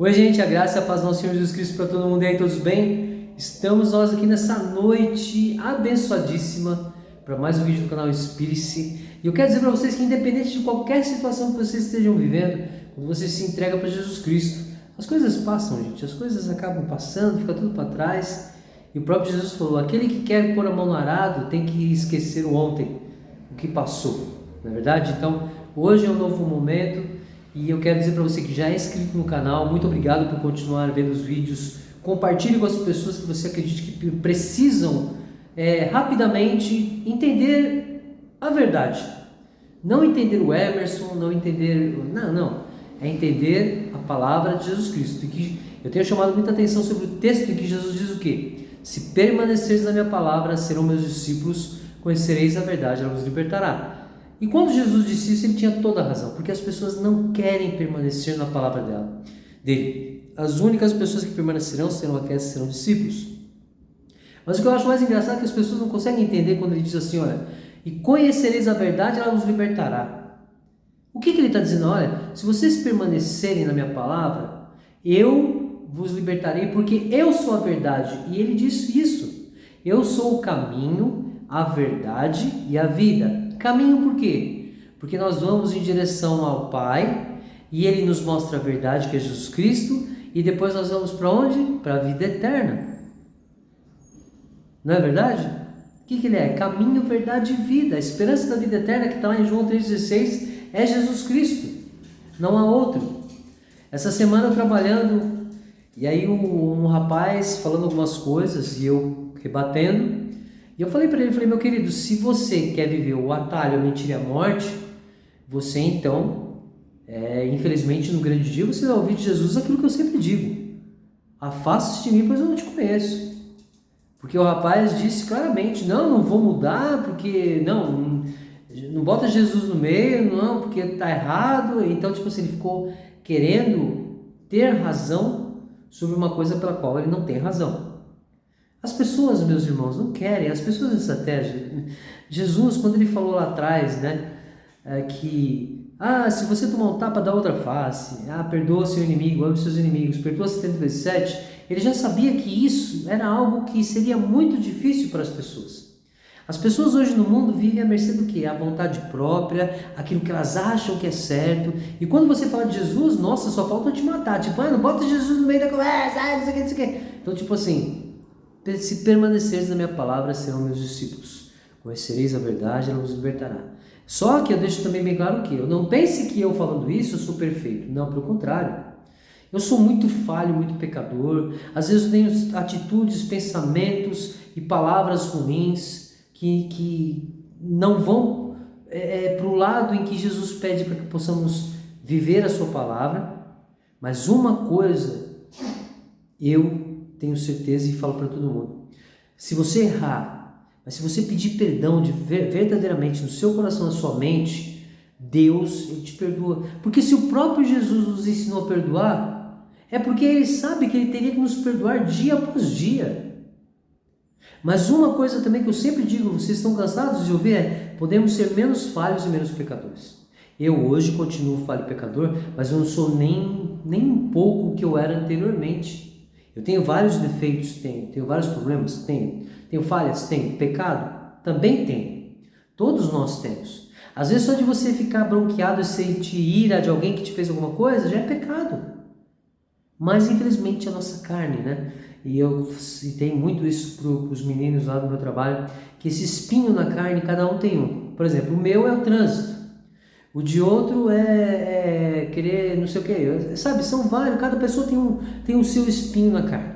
Oi, gente, a graça e a paz do nosso Senhor Jesus Cristo para todo mundo. E aí, todos bem? Estamos nós aqui nessa noite abençoadíssima para mais um vídeo do canal Inspire-se. E eu quero dizer para vocês que, independente de qualquer situação que vocês estejam vivendo, quando você se entrega para Jesus Cristo, as coisas passam, gente. As coisas acabam passando, fica tudo para trás. E o próprio Jesus falou: aquele que quer pôr a mão no arado tem que esquecer o ontem, o que passou. Não é verdade? Então, hoje é um novo momento. E eu quero dizer para você que já é inscrito no canal, muito obrigado por continuar vendo os vídeos. Compartilhe com as pessoas que você acredita que precisam rapidamente entender a verdade. Não entender o Emerson, não entender... Não. É entender a palavra de Jesus Cristo. E que eu tenho chamado muita atenção sobre o texto em que Jesus diz o quê? Se permaneceres na minha palavra, serão meus discípulos, conhecereis a verdade, ela vos libertará. E quando Jesus disse isso, ele tinha toda a razão, porque as pessoas não querem permanecer na palavra dele. As únicas pessoas que permanecerão serão aquelas que serão discípulos. Mas o que eu acho mais engraçado é que as pessoas não conseguem entender quando ele diz assim, olha, e conhecereis a verdade, ela vos libertará. O que ele está dizendo? Olha, se vocês permanecerem na minha palavra, eu vos libertarei, porque eu sou a verdade. E ele disse isso, eu sou o caminho, a verdade e a vida. Caminho por quê? Porque nós vamos em direção ao Pai e Ele nos mostra a verdade, que é Jesus Cristo, e depois nós vamos para onde? Para a vida eterna. Não é verdade? O que Ele é? Caminho, verdade e vida. A esperança da vida eterna, que está lá em João 3,16, é Jesus Cristo. Não há outro. Essa semana eu trabalhando, e aí um rapaz falando algumas coisas e eu rebatendo. E eu falei para ele, meu querido, se você quer viver o atalho, a mentira e a morte, você então, infelizmente no grande dia, você vai ouvir de Jesus aquilo que eu sempre digo: afaste-se de mim, pois eu não te conheço. Porque o rapaz disse claramente, não vou mudar, porque não bota Jesus no meio, não, porque está errado. Então, tipo assim, ele ficou querendo ter razão sobre uma coisa pela qual ele não tem razão. As pessoas, meus irmãos, não querem, as pessoas dessa terra. Jesus, quando ele falou lá atrás, que se você tomar um tapa, dá outra face, perdoa seu inimigo, ame seus inimigos, perdoa 70 vezes 7, ele já sabia que isso era algo que seria muito difícil para as pessoas. As pessoas hoje no mundo vivem à mercê do quê? A vontade própria, aquilo que elas acham que é certo. E quando você fala de Jesus, nossa, só falta te matar. Tipo, não bota Jesus no meio da conversa, não sei o que. Então, tipo assim, se permaneceres na minha palavra, serão meus discípulos. Conhecereis a verdade, ela vos libertará. Só que eu deixo também bem claro que eu não pense que eu falando isso eu sou perfeito. Não, pelo contrário. Eu sou muito falho, muito pecador. Às vezes eu tenho atitudes, pensamentos e palavras ruins que não vão para o lado em que Jesus pede para que possamos viver a sua palavra. Mas uma coisa eu tenho certeza e falo para todo mundo: se você errar, mas se você pedir perdão verdadeiramente no seu coração, na sua mente, Deus, Ele te perdoa. Porque se o próprio Jesus nos ensinou a perdoar, é porque Ele sabe que Ele teria que nos perdoar dia após dia. Mas uma coisa também que eu sempre digo, vocês estão cansados de ouvir, podemos ser menos falhos e menos pecadores. Eu hoje continuo falho e pecador, mas eu não sou nem um pouco o que eu era anteriormente. Eu tenho vários defeitos, tenho vários problemas, tenho falhas, tenho pecado, também tenho. Todos nós temos. Às vezes só de você ficar bronqueado e sentir ira de alguém que te fez alguma coisa, já é pecado. Mas infelizmente a nossa carne, E eu citei muito isso para os meninos lá do meu trabalho, que esse espinho na carne, cada um tem um. Por exemplo, o meu é o trânsito. O de outro é querer não sei o que, sabe, são vários, cada pessoa tem o seu espinho na carne.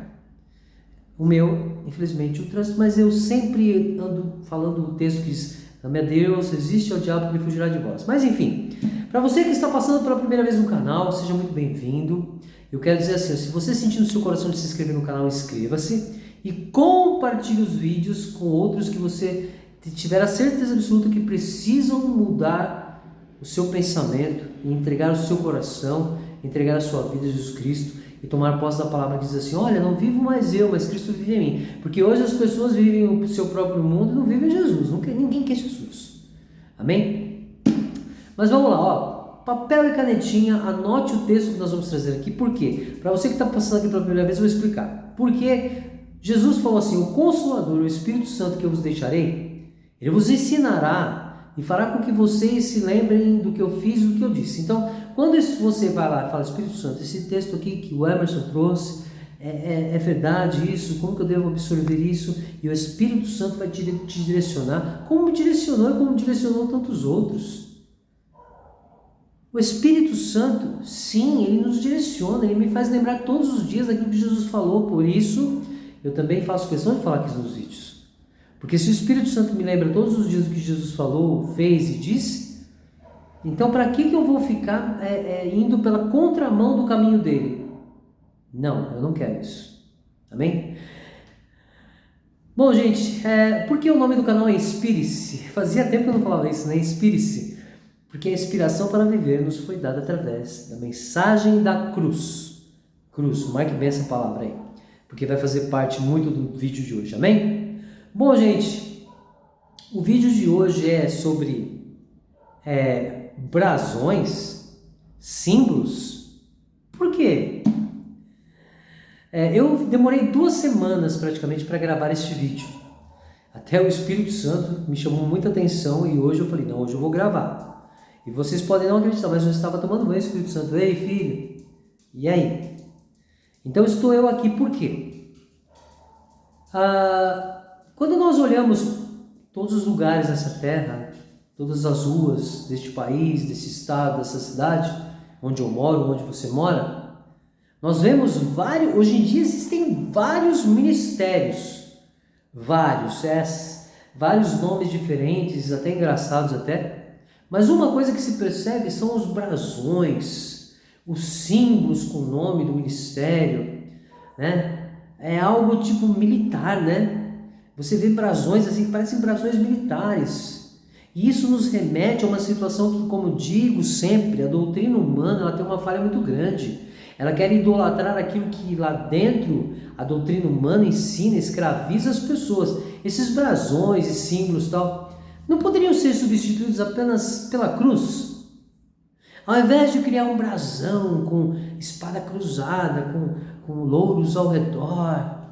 O meu, infelizmente, o trânsito, mas eu sempre ando falando o texto que diz: ame a Deus, resiste ao diabo que ele fugirá de vós. Mas enfim, para você que está passando pela primeira vez no canal, seja muito bem-vindo. Eu quero dizer assim, se você sentir no seu coração de se inscrever no canal, inscreva-se e compartilhe os vídeos com outros que você tiver a certeza absoluta que precisam mudar o seu pensamento e entregar o seu coração, entregar a sua vida a Jesus Cristo e tomar posse da palavra que diz assim: olha, não vivo mais eu, mas Cristo vive em mim. Porque hoje as pessoas vivem o seu próprio mundo e não vivem Jesus, ninguém quer Jesus. Amém? Mas vamos lá, papel e canetinha, anote o texto que nós vamos trazer aqui. Por quê? Para você que está passando aqui pela primeira vez, eu vou explicar. Porque Jesus falou assim: o Consolador, o Espírito Santo que eu vos deixarei, ele vos ensinará e fará com que vocês se lembrem do que eu fiz e do que eu disse. Então, quando você vai lá e fala: Espírito Santo, esse texto aqui que o Emerson trouxe, é verdade isso? Como que eu devo absorver isso? E o Espírito Santo vai te direcionar, como me direcionou e como direcionou tantos outros. O Espírito Santo, sim, ele nos direciona, ele me faz lembrar todos os dias daquilo que Jesus falou. Por isso, eu também faço questão de falar aqui nos vídeos. Porque se o Espírito Santo me lembra todos os dias do que Jesus falou, fez e disse, então para que eu vou ficar indo pela contramão do caminho dele? Não, eu não quero isso. Amém? Bom, gente, por que o nome do canal é Inspire-se? Fazia tempo que eu não falava isso, né? Inspire-se. Porque a inspiração para viver nos foi dada através da mensagem da cruz. Cruz, marque bem essa palavra aí, porque vai fazer parte muito do vídeo de hoje, amém? Bom, gente, o vídeo de hoje é sobre brasões, símbolos. Por quê? Eu demorei 2 semanas praticamente para gravar este vídeo. Até o Espírito Santo me chamou muita atenção e hoje eu falei: não, hoje eu vou gravar. E vocês podem não acreditar, mas eu estava tomando banho, Espírito Santo: ei, filho, e aí? Então estou eu aqui por quê? Quando nós olhamos todos os lugares dessa terra, todas as ruas deste país, desse estado, dessa cidade, onde eu moro, onde você mora, nós vemos hoje em dia existem vários ministérios, vários nomes diferentes, até engraçados até. Mas uma coisa que se percebe são os brasões, os símbolos com o nome do ministério, né? É algo tipo militar, né? Você vê brasões assim que parecem brasões militares. E isso nos remete a uma situação que, como digo sempre, a doutrina humana ela tem uma falha muito grande. Ela quer idolatrar aquilo que lá dentro a doutrina humana ensina, escraviza as pessoas. Esses brasões e símbolos tal não poderiam ser substituídos apenas pela cruz? Ao invés de criar um brasão com espada cruzada, com louros ao redor,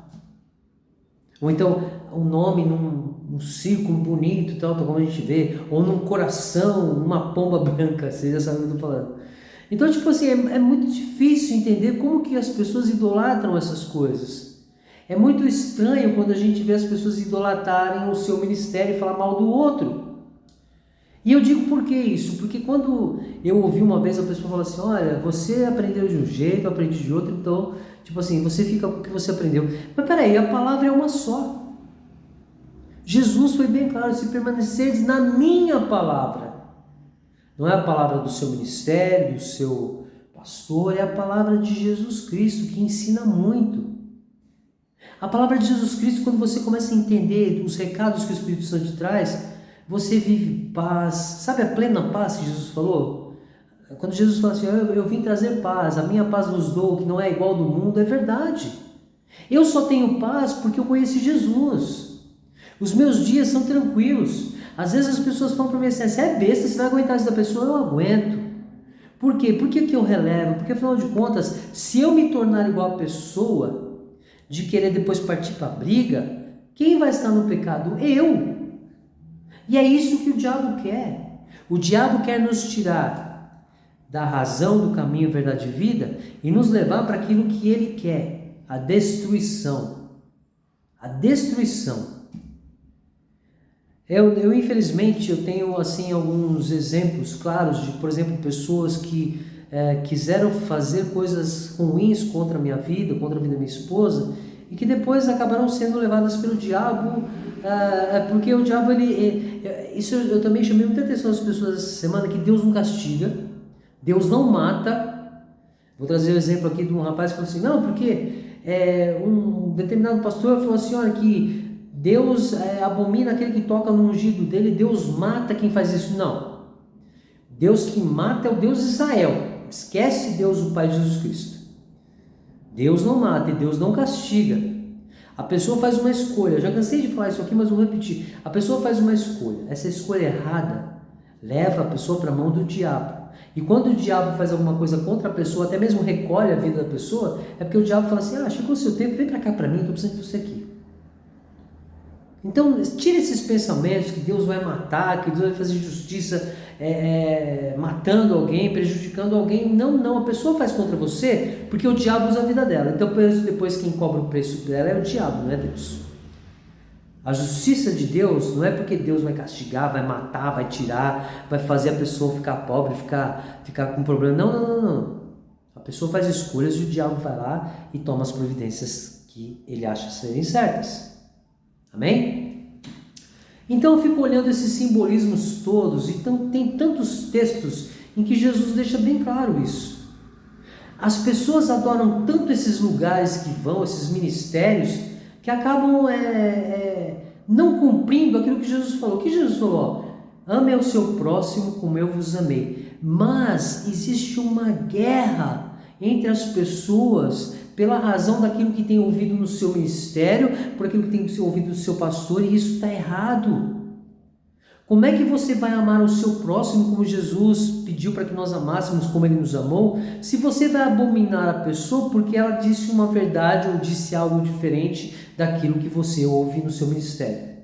ou então um nome num círculo bonito, tal como a gente vê, ou num coração, uma pomba branca, vocês já sabem o que eu estou falando. Então, tipo assim, é muito difícil entender como que as pessoas idolatram essas coisas. É muito estranho quando a gente vê as pessoas idolatrarem o seu ministério e falar mal do outro. E eu digo por que isso? Porque quando eu ouvi uma vez a pessoa falar assim: olha, você aprendeu de um jeito, eu aprendi de outro, então, tipo assim, você fica com o que você aprendeu. Mas peraí, a palavra é uma só. Jesus foi bem claro: se permanecerdes na minha palavra. Não é a palavra do seu ministério, do seu pastor, é a palavra de Jesus Cristo, que ensina muito. A palavra de Jesus Cristo, quando você começa a entender os recados que o Espírito Santo te traz, você vive paz. Sabe a plena paz que Jesus falou? Quando Jesus fala assim: eu vim trazer paz, a minha paz vos dou, que não é igual do mundo, é verdade. Eu só tenho paz porque eu conheci Jesus. Os meus dias são tranquilos. Às vezes as pessoas falam para mim assim: você é besta, você vai aguentar essa pessoa? Eu aguento. Por quê? Por que eu relevo? Porque afinal de contas, se eu me tornar igual a pessoa, de querer depois partir para a briga, quem vai estar no pecado? Eu. E é isso que o diabo quer. O diabo quer nos tirar da razão, do caminho, verdade e vida e nos levar para aquilo que ele quer, a destruição. A destruição. Eu infelizmente, eu tenho assim alguns exemplos claros de, por exemplo, pessoas que quiseram fazer coisas ruins contra a minha vida, contra a vida da minha esposa, e que depois acabaram sendo levadas pelo diabo, porque o diabo, isso eu também chamei muita atenção às pessoas essa semana, que Deus não castiga, Deus não mata. Vou trazer o exemplo aqui de um rapaz que falou assim: não, porque um determinado pastor falou assim: olha, que Deus abomina aquele que toca no ungido dele, Deus mata quem faz isso. Não, Deus que mata é o Deus de Israel. Esquece Deus, o Pai de Jesus Cristo. Deus não mata e Deus não castiga. A pessoa faz uma escolha. Eu já cansei de falar isso aqui, mas vou repetir. A pessoa faz uma escolha. Essa escolha errada leva a pessoa para a mão do diabo. E quando o diabo faz alguma coisa contra a pessoa, até mesmo recolhe a vida da pessoa, é porque o diabo fala assim, chegou o seu tempo, vem para cá para mim, estou precisando de você aqui. Então, tira esses pensamentos que Deus vai matar, que Deus vai fazer justiça matando alguém, prejudicando alguém. Não, a pessoa faz contra você porque o diabo usa a vida dela. Então, depois quem cobra o preço dela é o diabo, não é Deus. A justiça de Deus não é porque Deus vai castigar, vai matar, vai tirar, vai fazer a pessoa ficar pobre, ficar com problema. Não. A pessoa faz escolhas e o diabo vai lá e toma as providências que ele acha serem certas. Amém? Então eu fico olhando esses simbolismos todos, então tem tantos textos em que Jesus deixa bem claro isso. As pessoas adoram tanto esses lugares que vão, esses ministérios, que acabam não cumprindo aquilo que Jesus falou. O que Jesus falou? Ame ao seu próximo como eu vos amei. Mas existe uma guerra entre as pessoas pela razão daquilo que tem ouvido no seu ministério, por aquilo que tem ouvido do seu pastor, e isso está errado. Como é que você vai amar o seu próximo como Jesus pediu para que nós amássemos, como Ele nos amou, se você vai abominar a pessoa porque ela disse uma verdade ou disse algo diferente daquilo que você ouve no seu ministério?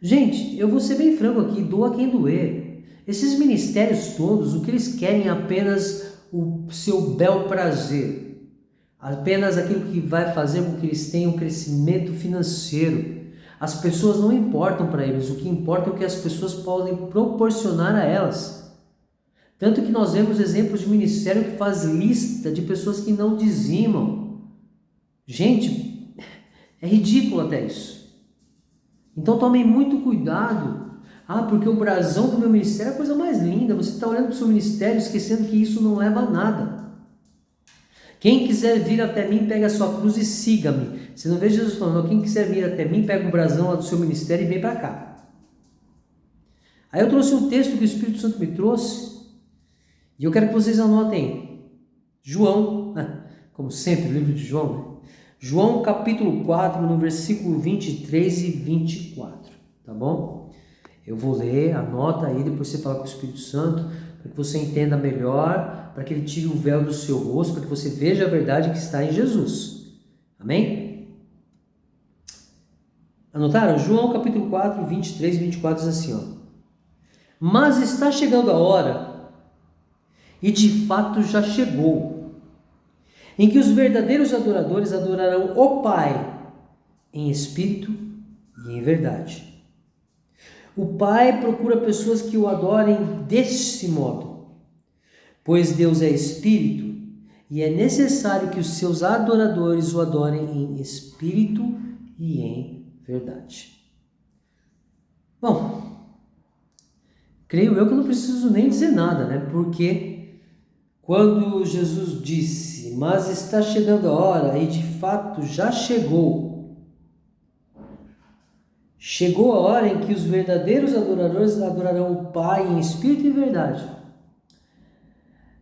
Gente, eu vou ser bem franco aqui, doa quem doer. Esses ministérios todos, o que eles querem é apenas o seu bel prazer, apenas aquilo que vai fazer com que eles tenham crescimento financeiro. As pessoas não importam para eles, o que importa é o que as pessoas podem proporcionar a elas. Tanto que nós vemos exemplos de ministério que faz lista de pessoas que não dizimam. Gente, é ridículo até isso. Então tomem muito cuidado. Porque o brasão do meu ministério é a coisa mais linda. Você está olhando para o seu ministério esquecendo que isso não leva a nada. Quem quiser vir até mim, pega a sua cruz e siga-me. Você não vê Jesus falando, quem quiser vir até mim, pega o brasão lá do seu ministério e vem para cá. Aí eu trouxe um texto que o Espírito Santo me trouxe, e eu quero que vocês anotem. João, como sempre, o livro de João, né? João capítulo 4, no versículo 23 e 24, tá bom? Eu vou ler, anota aí, depois você fala com o Espírito Santo, para que você entenda melhor, para que ele tire o véu do seu rosto, para que você veja a verdade que está em Jesus. Amém? Anotaram? João capítulo 4, 23 e 24 diz assim, Mas está chegando a hora, e de fato já chegou, em que os verdadeiros adoradores adorarão o Pai em espírito e em verdade. O Pai procura pessoas que o adorem deste modo, pois Deus é espírito e é necessário que os seus adoradores o adorem em espírito e em verdade. Bom, creio eu que eu não preciso nem dizer nada, né? Porque quando Jesus disse, mas está chegando a hora, e de fato já chegou a hora em que os verdadeiros adoradores adorarão o Pai em espírito e verdade.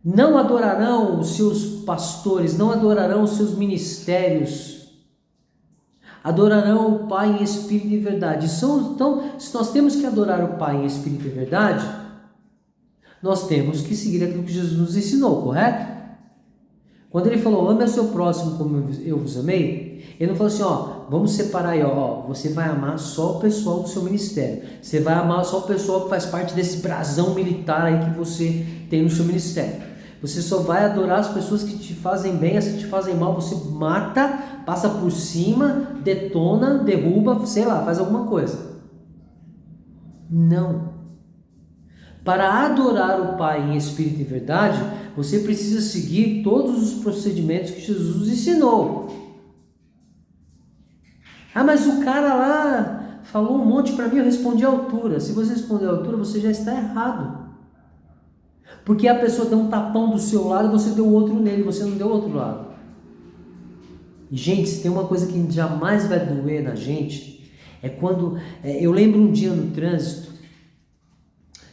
Não adorarão os seus pastores, não adorarão os seus ministérios, adorarão o Pai em espírito e verdade. Então, se nós temos que adorar o Pai em espírito e verdade, nós temos que seguir aquilo que Jesus nos ensinou, correto? Quando ele falou, ame ao seu próximo como eu vos amei, ele não falou assim, vamos separar aí, você vai amar só o pessoal do seu ministério, você vai amar só o pessoal que faz parte desse brasão militar aí que você tem no seu ministério, você só vai adorar as pessoas que te fazem bem, as que te fazem mal, você mata, passa por cima, detona, derruba, sei lá, faz alguma coisa. Não. Para adorar o Pai em espírito e verdade, você precisa seguir todos os procedimentos que Jesus nos ensinou. Mas o cara lá falou um monte para mim, eu respondi à altura. Se você responder à altura, você já está errado. Porque a pessoa deu um tapão do seu lado e você deu outro nele, você não deu outro lado. E, gente, se tem uma coisa que jamais vai doer na gente, é quando... eu lembro um dia no trânsito,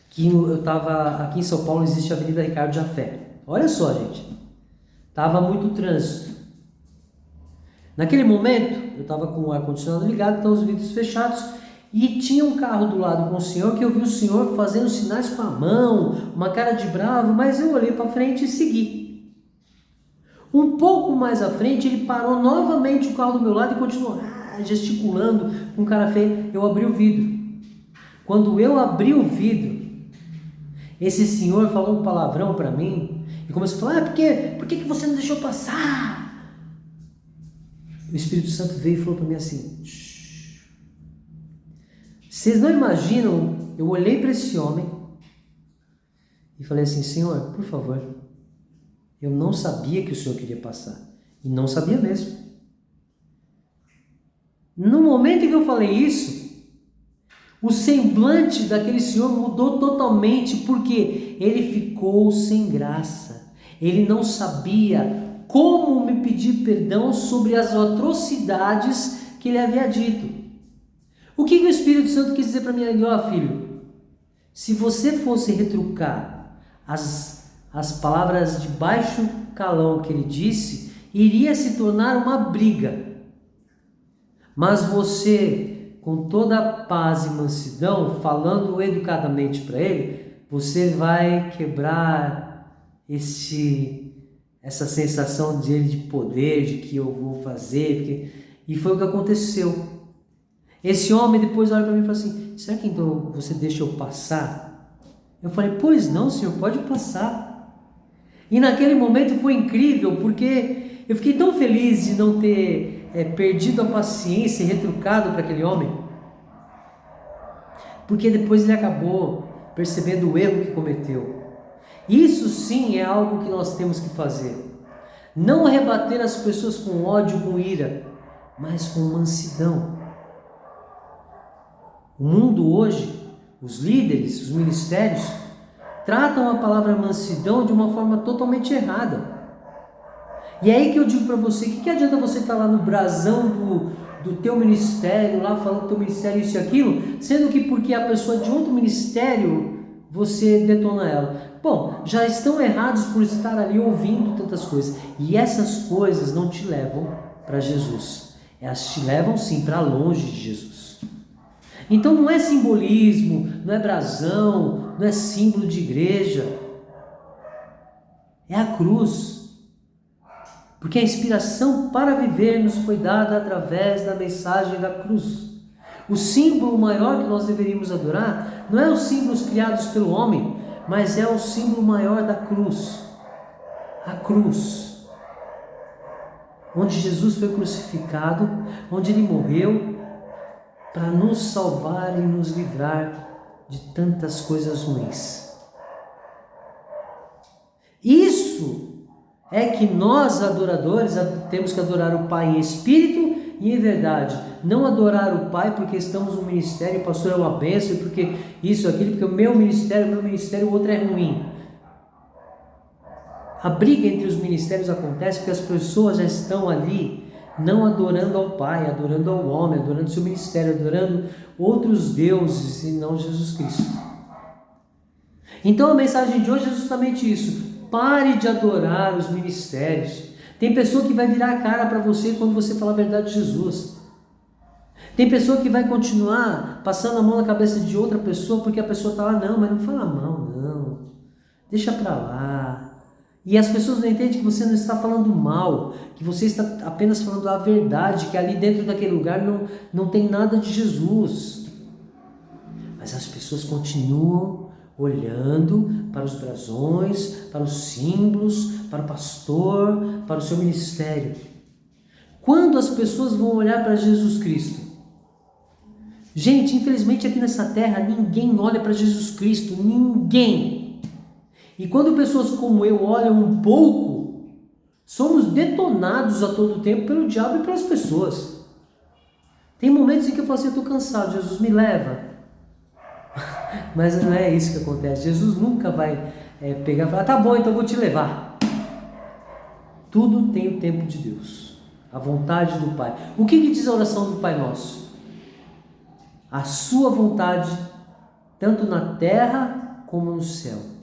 que eu estava... Aqui em São Paulo existe a Avenida Ricardo Jafé. Olha só, gente. Estava muito trânsito. Naquele momento, eu estava com o ar-condicionado ligado, então os vidros fechados, E tinha um carro do lado com o senhor, que eu vi o senhor fazendo sinais com a mão, uma cara de bravo, mas eu olhei para frente e segui. Um pouco mais à frente, ele parou novamente o carro do meu lado e continuou gesticulando com cara feia. Eu abri o vidro. Quando eu abri o vidro, esse senhor falou um palavrão para mim e começou a falar: por que você não deixou passar? O Espírito Santo veio e falou para mim assim: vocês não imaginam, eu olhei para esse homem e falei assim: Senhor, por favor, eu não sabia que o Senhor queria passar. E não sabia mesmo. No momento em que eu falei isso, o semblante daquele senhor mudou totalmente, porque ele ficou sem graça. Ele não sabia como me pedir perdão sobre as atrocidades que ele havia dito. O que o Espírito Santo quis dizer para mim ali? Ó, filho, se você fosse retrucar as palavras de baixo calão que ele disse, iria se tornar uma briga. Mas você, com toda a paz e mansidão, falando educadamente para ele, você vai quebrar essa sensação dele de poder, de que eu vou fazer. E foi o que aconteceu. Esse homem depois olha para mim e fala assim: será que então você deixa eu passar? Eu falei: pois não, senhor, pode passar. E naquele momento foi incrível, porque eu fiquei tão feliz de não ter perdido a paciência e retrucado para aquele homem, porque depois ele acabou percebendo o erro que cometeu. Isso sim é algo que nós temos que fazer. Não rebater as pessoas com ódio, com ira, mas com mansidão. O mundo hoje, os líderes, os ministérios, tratam a palavra mansidão de uma forma totalmente errada. E é aí que eu digo para você: que adianta você estar lá no brasão do teu ministério, lá falando que teu ministério é isso e aquilo, sendo que porque a pessoa de outro ministério, você detona ela. Bom, já estão errados por estar ali ouvindo tantas coisas. E essas coisas não te levam para Jesus. Elas te levam sim para longe de Jesus. Então não é simbolismo, não é brasão, não é símbolo de igreja. É a cruz. Porque a inspiração para viver nos foi dada através da mensagem da cruz. O símbolo maior que nós deveríamos adorar não é os símbolos criados pelo homem, mas é o símbolo maior da cruz. A cruz. Onde Jesus foi crucificado, onde ele morreu para nos salvar e nos livrar de tantas coisas ruins. Isso é que nós, adoradores, temos que adorar o Pai em espírito e em verdade. Não adorar o Pai porque estamos no ministério, o pastor é uma bênção, porque isso, aquilo, porque o meu ministério, o outro é ruim. A briga entre os ministérios acontece porque as pessoas já estão ali não adorando ao Pai, adorando ao homem, adorando o seu ministério, adorando outros deuses e não Jesus Cristo. Então a mensagem de hoje é justamente isso. Pare de adorar os ministérios. Tem pessoa que vai virar a cara para você quando você falar a verdade de Jesus. Tem pessoa que vai continuar passando a mão na cabeça de outra pessoa porque a pessoa está lá: não, mas não fala mal, não. Deixa para lá. E as pessoas não entendem que você não está falando mal, que você está apenas falando a verdade, que ali dentro daquele lugar não tem nada de Jesus. Mas as pessoas continuam olhando para os brasões, para os símbolos, para o pastor, para o seu ministério. Quando as pessoas vão olhar para Jesus Cristo? Gente, infelizmente aqui nessa terra ninguém olha para Jesus Cristo, ninguém. E quando pessoas como eu olham um pouco, somos detonados a todo tempo pelo diabo e pelas pessoas. Tem momentos em que eu falo assim: eu estou cansado, Jesus me leva. Mas não é isso que acontece. Jesus nunca vai pegar e falar: tá bom, então eu vou te levar. Tudo tem o tempo de Deus, a vontade do Pai. O que diz a oração do Pai Nosso? A sua vontade, tanto na terra como no céu.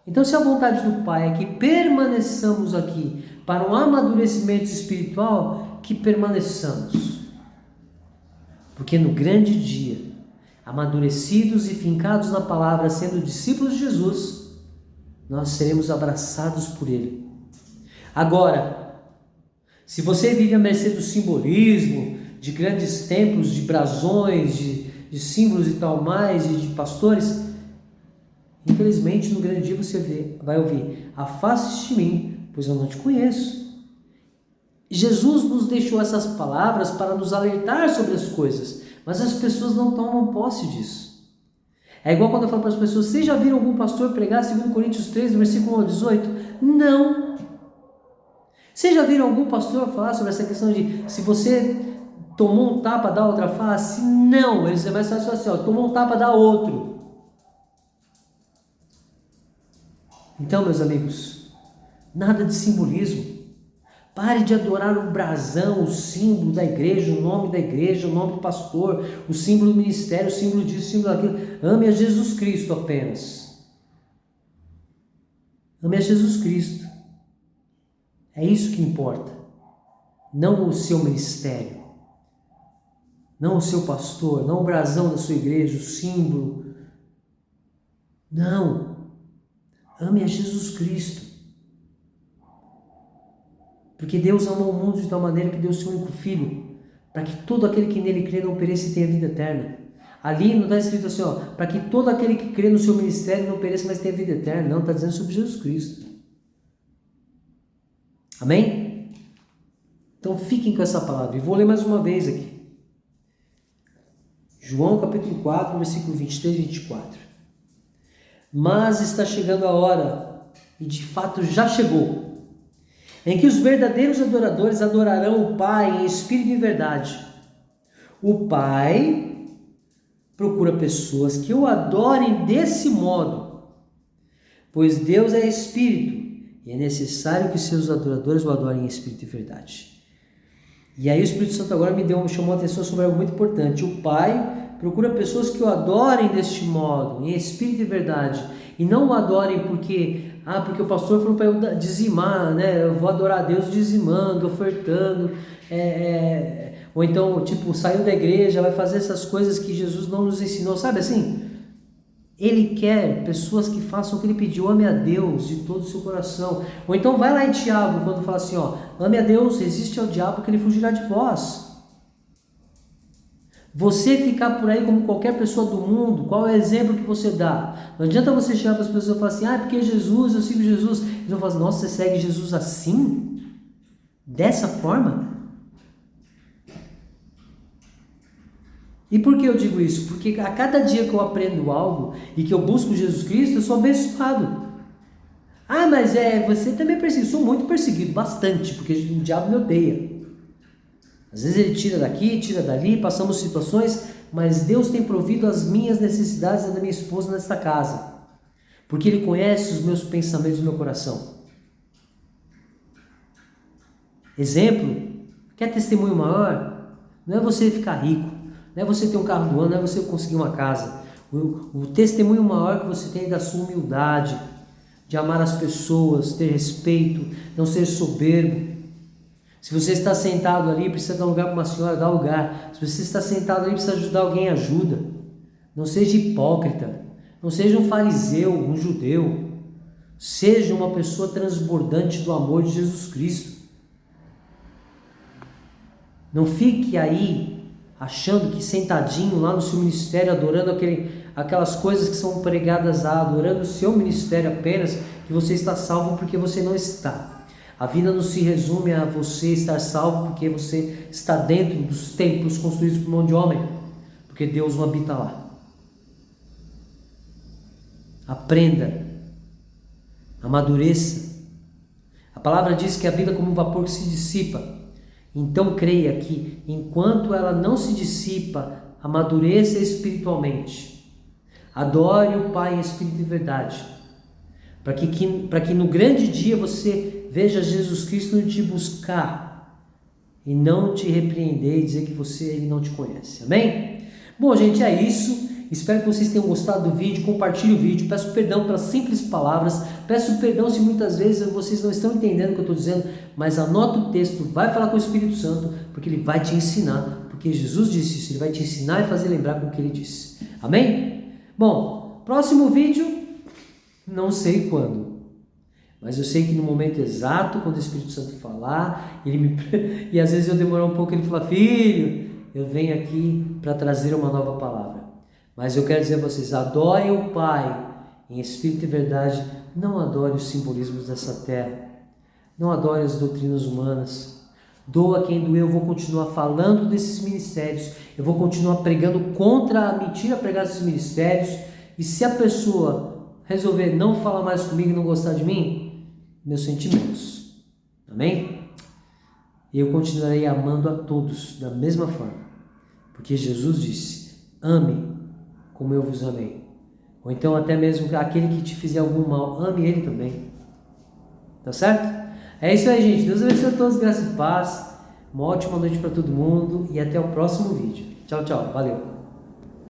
Então, se a vontade do Pai é que permaneçamos aqui para um amadurecimento espiritual, que permaneçamos. Porque no grande dia, amadurecidos e fincados na palavra, sendo discípulos de Jesus, nós seremos abraçados por Ele. Agora, se você vive à mercê do simbolismo, de grandes templos, de brasões, de símbolos e tal mais, e de pastores, infelizmente no grande dia você vai ouvir: afaste-te de mim, pois eu não te conheço. Jesus nos deixou essas palavras para nos alertar sobre as coisas, mas as pessoas não tomam posse disso. É igual quando eu falo para as pessoas: vocês já viram algum pastor pregar 2 Coríntios 3, versículo 1 ao 18? Não. Vocês já viram algum pastor falar sobre essa questão de se você tomou um tapa, dá outra face? Não, eles vai falar assim: ó, tomou um tapa, dá outro. Então, meus amigos, nada de simbolismo. Pare de adorar o brasão, o símbolo da igreja, o nome da igreja, o nome do pastor, o símbolo do ministério, o símbolo disso, o símbolo daquilo. Ame a Jesus Cristo apenas. Ame a Jesus Cristo. É isso que importa. Não o seu ministério. Não o seu pastor, não o brasão da sua igreja, o símbolo. Não. Ame a Jesus Cristo. Porque Deus amou o mundo de tal maneira que deu o seu único Filho, para que todo aquele que nele crê não pereça e tenha vida eterna. Ali não está escrito assim, ó, para que todo aquele que crê no seu ministério não pereça, mas tenha vida eterna. Não, está dizendo sobre Jesus Cristo. Amém? Então fiquem com essa palavra. E vou ler mais uma vez aqui. João capítulo 4, versículo 23 e 24. Mas está chegando a hora, e de fato já chegou, em que os verdadeiros adoradores adorarão o Pai em espírito e verdade. O Pai procura pessoas que o adorem desse modo, pois Deus é espírito, e é necessário que seus adoradores o adorem em espírito e verdade. E aí o Espírito Santo agora chamou a atenção sobre algo muito importante. O Pai procura pessoas que o adorem deste modo, em espírito e verdade, e não o adorem porque o pastor falou para eu dizimar, né? Eu vou adorar a Deus dizimando, ofertando, ou então, saiu da igreja, vai fazer essas coisas que Jesus não nos ensinou, sabe assim? Ele quer pessoas que façam o que ele pediu: ame a Deus de todo o seu coração. Ou então vai lá em Tiago, quando fala assim, ó, ame a Deus, resiste ao diabo que ele fugirá de vós. Você ficar por aí como qualquer pessoa do mundo, qual é o exemplo que você dá? Não adianta você chegar para as pessoas e falar assim: porque Jesus, eu sigo Jesus. Eles vão falar assim: nossa, você segue Jesus assim? Dessa forma? E por que eu digo isso? Porque a cada dia que eu aprendo algo e que eu busco Jesus Cristo, eu sou abençoado. Mas você também é perseguido. Sou muito perseguido, bastante, porque o diabo me odeia. Às vezes ele tira daqui, tira dali, passamos situações, mas Deus tem provido as minhas necessidades e da minha esposa nesta casa, porque Ele conhece os meus pensamentos do meu coração. Exemplo, quer testemunho maior? Não é você ficar rico, não é você ter um carro do ano, não é você conseguir uma casa. O testemunho maior que você tem é da sua humildade, de amar as pessoas, ter respeito, não ser soberbo. Se você está sentado ali, precisa dar lugar para uma senhora, dá lugar. Se você está sentado ali, precisa ajudar alguém, ajuda. Não seja hipócrita. Não seja um fariseu, um judeu. Seja uma pessoa transbordante do amor de Jesus Cristo. Não fique aí achando que sentadinho lá no seu ministério, adorando aquelas coisas que são pregadas adorando o seu ministério apenas, que você está salvo, porque você não está. A vida não se resume a você estar salvo porque você está dentro dos templos construídos por mão de homem, porque Deus não habita lá. Aprenda, amadureça. A palavra diz que a vida é como um vapor que se dissipa. Então creia que enquanto ela não se dissipa, amadureça espiritualmente. Adore o Pai em espírito e verdade, para que no grande dia você veja Jesus Cristo te buscar e não te repreender e dizer que ele não te conhece. Amém? Bom, gente, é isso. Espero que vocês tenham gostado do vídeo. Compartilhe o vídeo. Peço perdão pelas simples palavras. Peço perdão se muitas vezes vocês não estão entendendo o que eu estou dizendo, mas anota o texto, vai falar com o Espírito Santo, porque ele vai te ensinar, porque porque Jesus disse isso, ele vai te ensinar e fazer lembrar com o que ele disse. Amém? Bom, próximo vídeo, não sei quando, mas eu sei que no momento exato, quando o Espírito Santo falar, e às vezes eu demorar um pouco, ele fala, filho, eu venho aqui para trazer uma nova palavra. Mas eu quero dizer a vocês, adorem o Pai em espírito e verdade, não adorem os simbolismos dessa terra, não adorem as doutrinas humanas. Doa quem doer, eu vou continuar falando desses ministérios, eu vou continuar pregando contra a mentira pregada desses ministérios, e se a pessoa resolver não falar mais comigo e não gostar de mim, meus sentimentos, amém? Eu continuarei amando a todos da mesma forma, porque Jesus disse, ame como eu vos amei. Ou então até mesmo aquele que te fizer algum mal, ame ele também. Tá certo? É isso aí, gente. Deus abençoe a todos, graça e paz. Uma ótima noite para todo mundo e até o próximo vídeo. Tchau, tchau. Valeu.